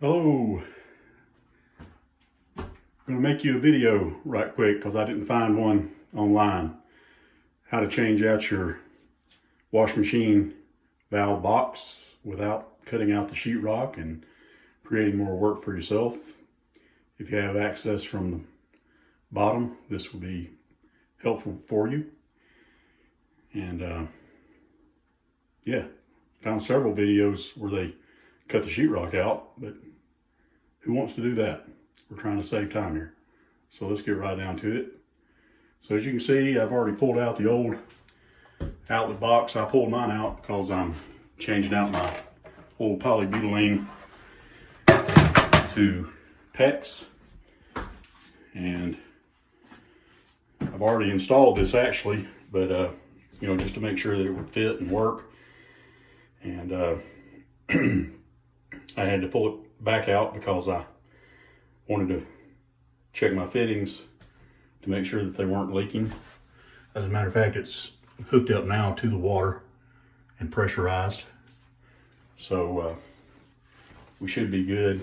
Hello, I'm going to make you a video right quick because I didn't find one online. How to change out your wash machine valve box without cutting out the sheetrock and creating more work for yourself. If you have access from the bottom, this will be helpful for you. And yeah, found several videos where they cut the sheetrock out, but who wants to do that? We're trying to save time here. So let's get right down to it. So as you can see, I've already pulled out the old outlet box. I pulled mine out because I'm changing out my old polybutylene to PEX. And I've already installed this actually, but just to make sure that it would fit and work. And I had to pull it back out because I wanted to check my fittings to make sure that they weren't leaking. As a matter of fact, it's hooked up now to the water and pressurized. So we should be good.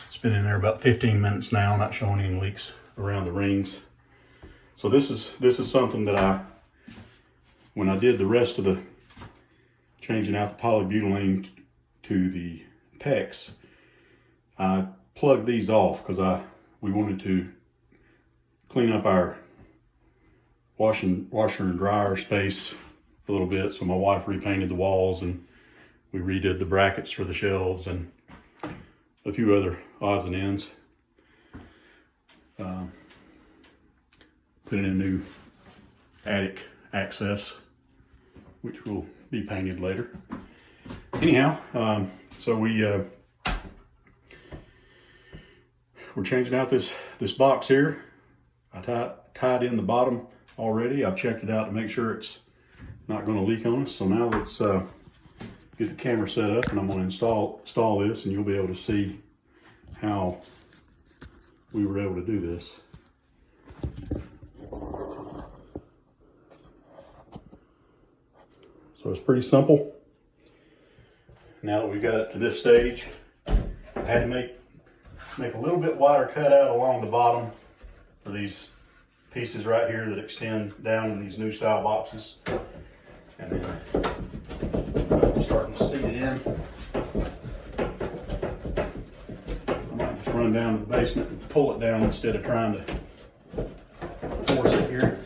It's been in there about 15 minutes now, not showing any leaks around the rings. So this is something that when I did the rest of the changing out the polybutylene to the PEX, I plugged these off because we wanted to clean up our washer and dryer space a little bit. So my wife repainted the walls and we redid the brackets for the shelves and a few other odds and ends. Put in a new attic access, which will be painted later. Anyhow, so we're changing out this box here. I tied in the bottom already. I've checked it out to make sure it's not going to leak on us. So now let's get the camera set up, and I'm going to install this, and you'll be able to see how we were able to do this. So it's pretty simple. Now that we've got it to this stage, I had to make a little bit wider cutout along the bottom for these pieces right here that extend down in these new style boxes. And then I'm starting to seat it in. I might just run down to the basement and pull it down instead of trying to force it here.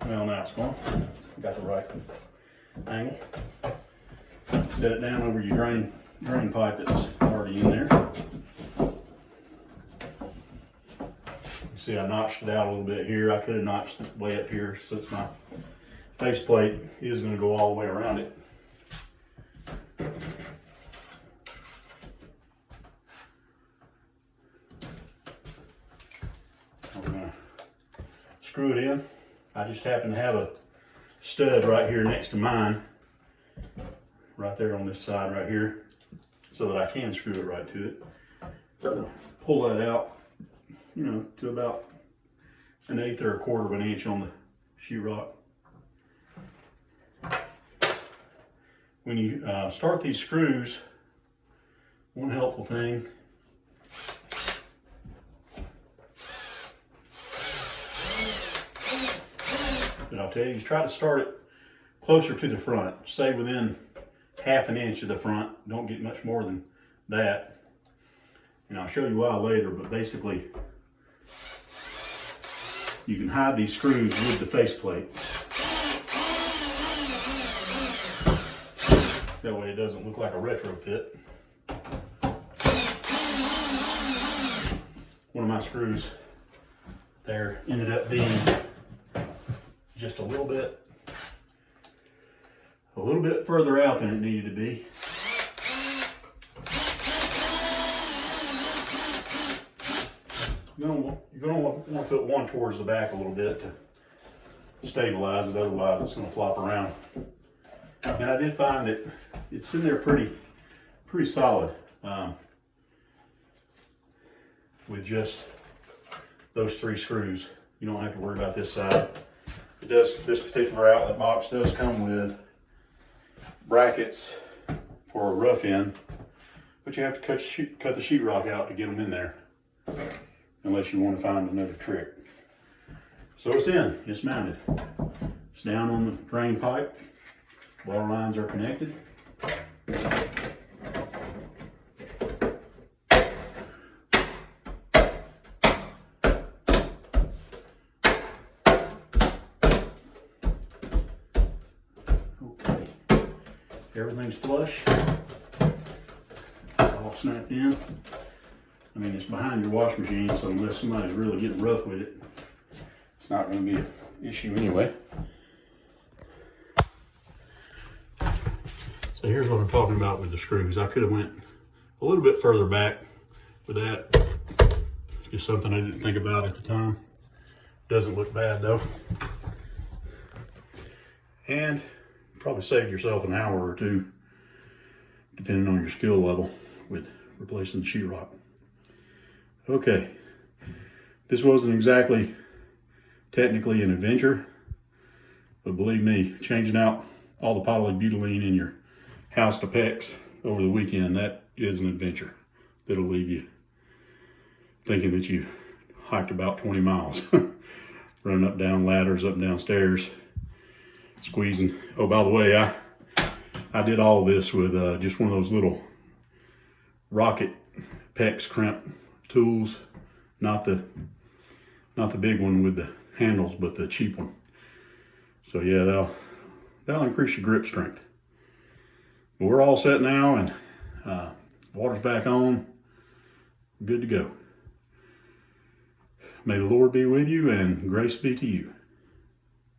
Well, now it's going. Got the right angle. Set it down over your drain pipe that's already in there. You see, I notched it out a little bit here. I could have notched it way up here since my faceplate is going to go all the way around it. I'm going to screw it in. I just happen to have a stud right here next to mine, right there on this side right here, so that I can screw it right to it. So pull that out, to about 1/8 or 1/4 of an inch on the sheetrock. When you start these screws, one helpful thing that I'll tell you is try to start it closer to the front, say within 1/2 inch of the front. Don't get much more than that. And I'll show you why later, but basically you can hide these screws with the faceplate. That way it doesn't look like a retrofit. One of my screws there ended up being just a little bit further out than it needed to be. You're gonna want to put one towards the back a little bit to stabilize it, otherwise it's gonna flop around. And I did find that it's in there pretty solid with just those 3 screws. You don't have to worry about this side. This particular outlet box does come with brackets for a rough end But you have to cut the sheetrock out to get them in there, unless you want to find another trick. So it's in, it's mounted. It's down on the drain pipe. Water lines are connected. Okay, everything's flush. All snapped in. I mean, it's behind your wash machine, so unless somebody's really getting rough with it, it's not going to be an issue anyway. So here's what I'm talking about with the screws. I could have went a little bit further back with that. Just something I didn't think about at the time. Doesn't look bad though. And probably saved yourself an hour or two, depending on your skill level with replacing the sheetrock. Okay, this wasn't exactly technically an adventure, but believe me, changing out all the polybutylene in your house to PEX over the weekend, that is an adventure that'll leave you thinking that you hiked about 20 miles, running up down ladders, up and down stairs, squeezing. Oh, by the way, I did all of this with just one of those little Rocket PEX crimp tools, not the big one with the handles, but the cheap one. So yeah, that'll increase your grip strength. But we're all set now, and water's back on, good to go. May the Lord be with you, and grace be to you.